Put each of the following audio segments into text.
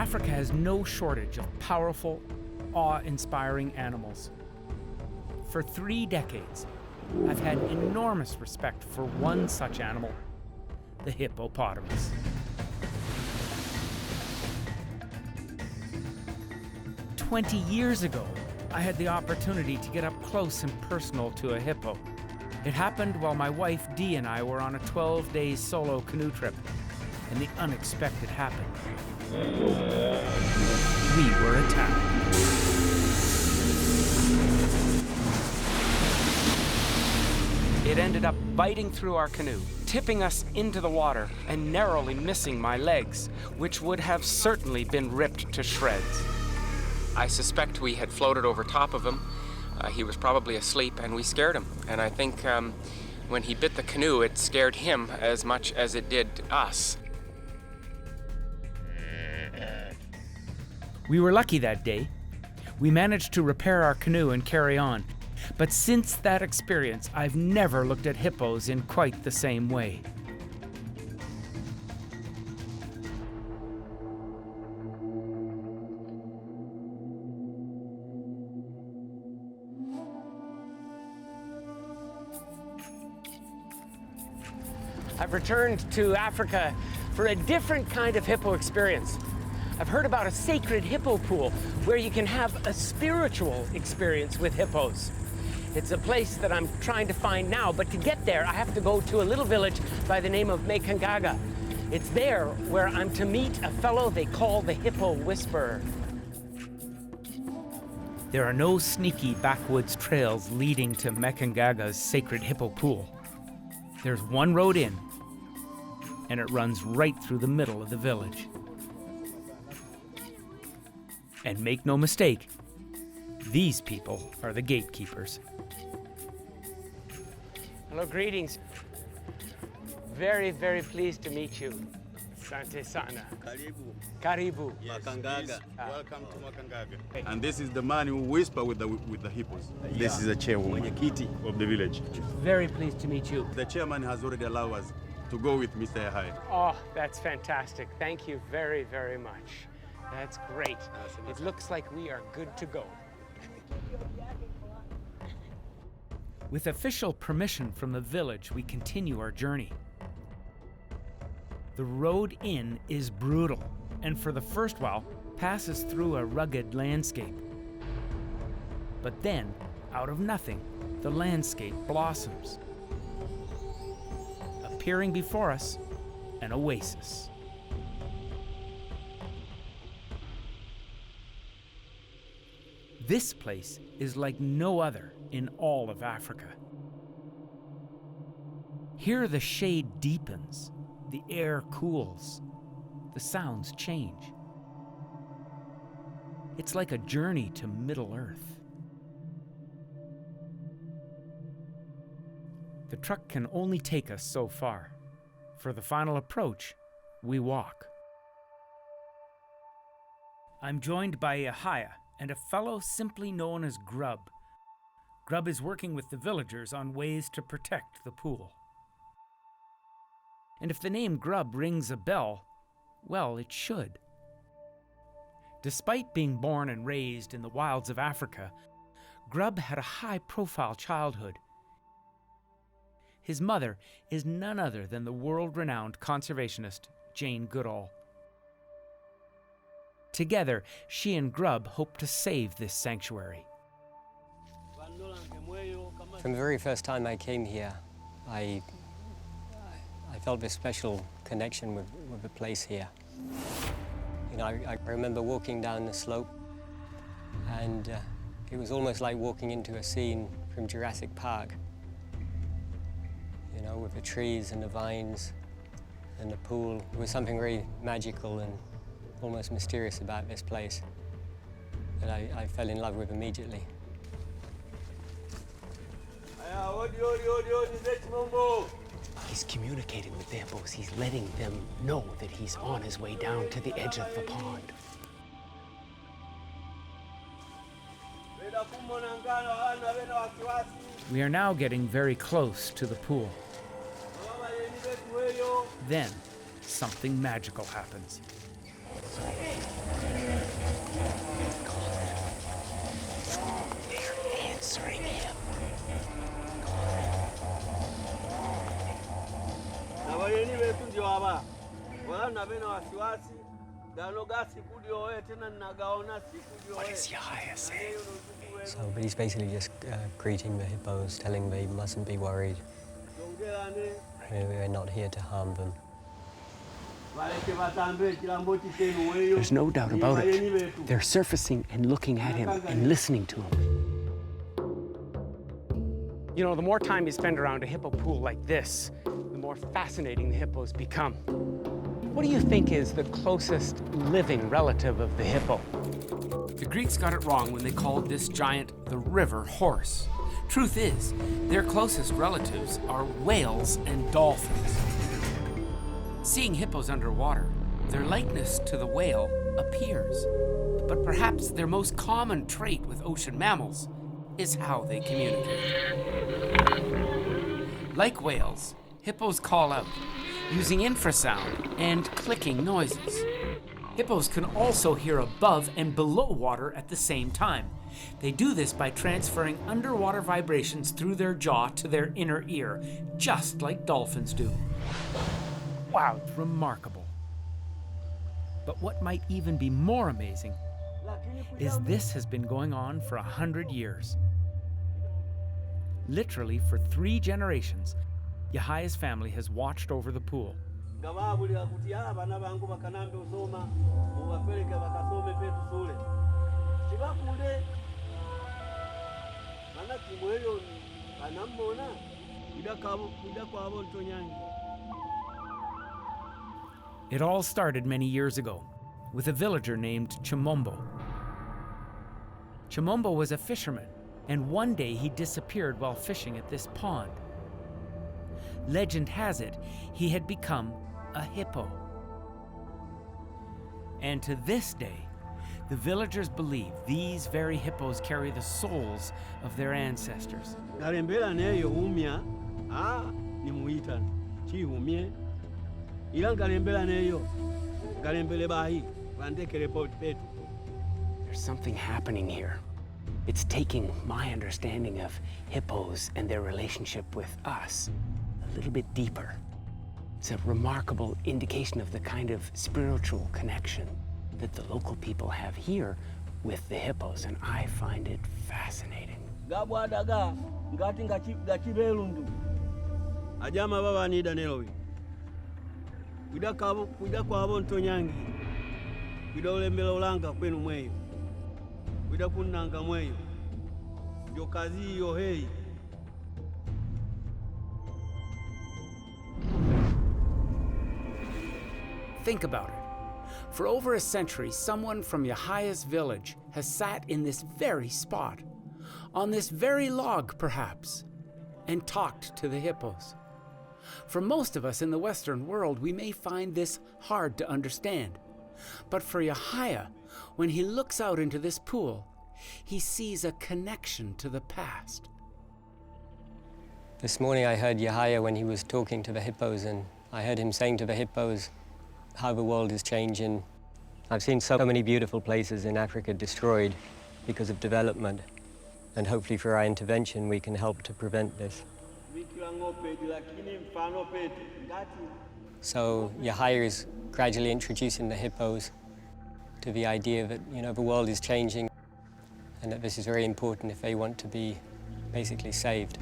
Africa has no shortage of powerful, awe-inspiring animals. For 3 decades, I've had enormous respect for one such animal, the hippopotamus. "20 years ago, I had the opportunity to get up close and personal to a hippo. It happened while my wife Dee and I were on a 12-day solo canoe trip, and the unexpected happened. We were attacked. It ended up biting through our canoe, tipping us into the water and narrowly missing my legs, which would have certainly been ripped to shreds. I suspect we had floated over top of him. He was probably asleep, and we scared him. And I think when he bit the canoe, it scared him as much as it did us. We were lucky that day. We managed to repair our canoe and carry on. But since that experience, I've never looked at hippos in quite the same way. I've returned to Africa for a different kind of hippo experience. I've heard about a sacred hippo pool where you can have a spiritual experience with hippos. It's a place that I'm trying to find now, but to get there, I have to go to a little village by the name of Mekangaga. It's there where I'm to meet a fellow they call the Hippo Whisperer. There are no sneaky backwoods trails leading to Mekangaga's sacred hippo pool. There's one road in, and it runs right through the middle of the village. And make no mistake, these people are the gatekeepers. Hello, greetings. Very, very pleased to meet you. Sante sana. Karibu. Karibu. Yes, Makangaga. welcome to Makangaga. And this is the man who whisper with the hippos. This is the chairwoman Of the village. Very pleased to meet you. The chairman has already allowed us to go with Mr. Yahai. Oh, that's fantastic. Thank you very, very much. That's great. It looks like we are good to go. With official permission from the village, we continue our journey. The road in is brutal, and for the first while, passes through a rugged landscape. But then, out of nothing, the landscape blossoms, appearing before us, an oasis. This place is like no other in all of Africa. Here the shade deepens, the air cools, the sounds change. It's like a journey to Middle Earth. The truck can only take us so far. For the final approach, we walk. I'm joined by Yahaya and a fellow simply known as Grub. Grub is working with the villagers on ways to protect the pool. And if the name Grub rings a bell, well, it should. Despite being born and raised in the wilds of Africa, Grub had a high-profile childhood. His mother is none other than the world-renowned conservationist Jane Goodall. Together, she and Grub hope to save this sanctuary. From the very first time I came here, I felt this special connection with the place here. You know, I remember walking down the slope, and it was almost like walking into a scene from Jurassic Park. You know, with the trees and the vines and the pool. There was something very magical and almost mysterious about this place that I fell in love with immediately. He's communicating with the hippos. He's letting them know that he's on his way down to the edge of the pond. We are now getting very close to the pool. Then, something magical happens. What does Yahya say? So, but he's basically just greeting the hippos, telling them they mustn't be worried. We're not here to harm them. There's no doubt about it. They're surfacing and looking at him and listening to him. You know, the more time you spend around a hippo pool like this, the more fascinating the hippos become. What do you think is the closest living relative of the hippo? The Greeks got it wrong when they called this giant the river horse. Truth is, their closest relatives are whales and dolphins. Seeing hippos underwater, their likeness to the whale appears. But perhaps their most common trait with ocean mammals is how they communicate. Like whales, hippos call out, using infrasound and clicking noises. Hippos can also hear above and below water at the same time. They do this by transferring underwater vibrations through their jaw to their inner ear, just like dolphins do. Wow, remarkable. But what might even be more amazing is this has been going on for 100 years. Literally for 3 generations, Yahaya's family has watched over the pool. It all started many years ago with a villager named Chimombo. Chimombo was a fisherman, and one day he disappeared while fishing at this pond. Legend has it he had become a hippo. And to this day, the villagers believe these very hippos carry the souls of their ancestors. There's something happening here. It's taking my understanding of hippos and their relationship with us a little bit deeper. It's a remarkable indication of the kind of spiritual connection that the local people have here with the hippos, and I find it fascinating. Think about it. For over a century, someone from Yahaya's village has sat in this very spot, on this very log perhaps, and talked to the hippos. For most of us in the Western world, we may find this hard to understand. But for Yahaya, when he looks out into this pool, he sees a connection to the past. This morning I heard Yahaya when he was talking to the hippos, and I heard him saying to the hippos how the world is changing. I've seen so many beautiful places in Africa destroyed because of development, and hopefully for our intervention we can help to prevent this. So Yahaya is gradually introducing the hippos to the idea that, the world is changing and that this is very important if they want to be basically saved.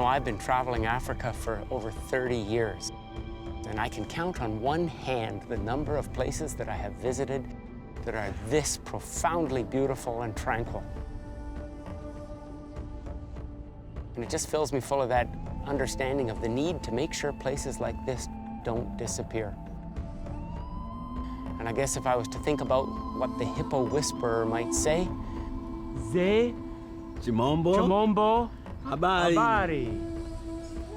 I've been traveling Africa for over 30 years, and I can count on one hand the number of places that I have visited that are this profoundly beautiful and tranquil. And it just fills me full of that understanding of the need to make sure places like this don't disappear. And I guess if I was to think about what the Hippo Whisperer might say, Ze Chimombo. Chimombo Habari. Habari.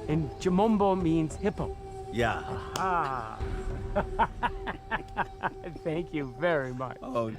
And Chimombo means hippo. Yeah. Ah. Thank you very much. Okay.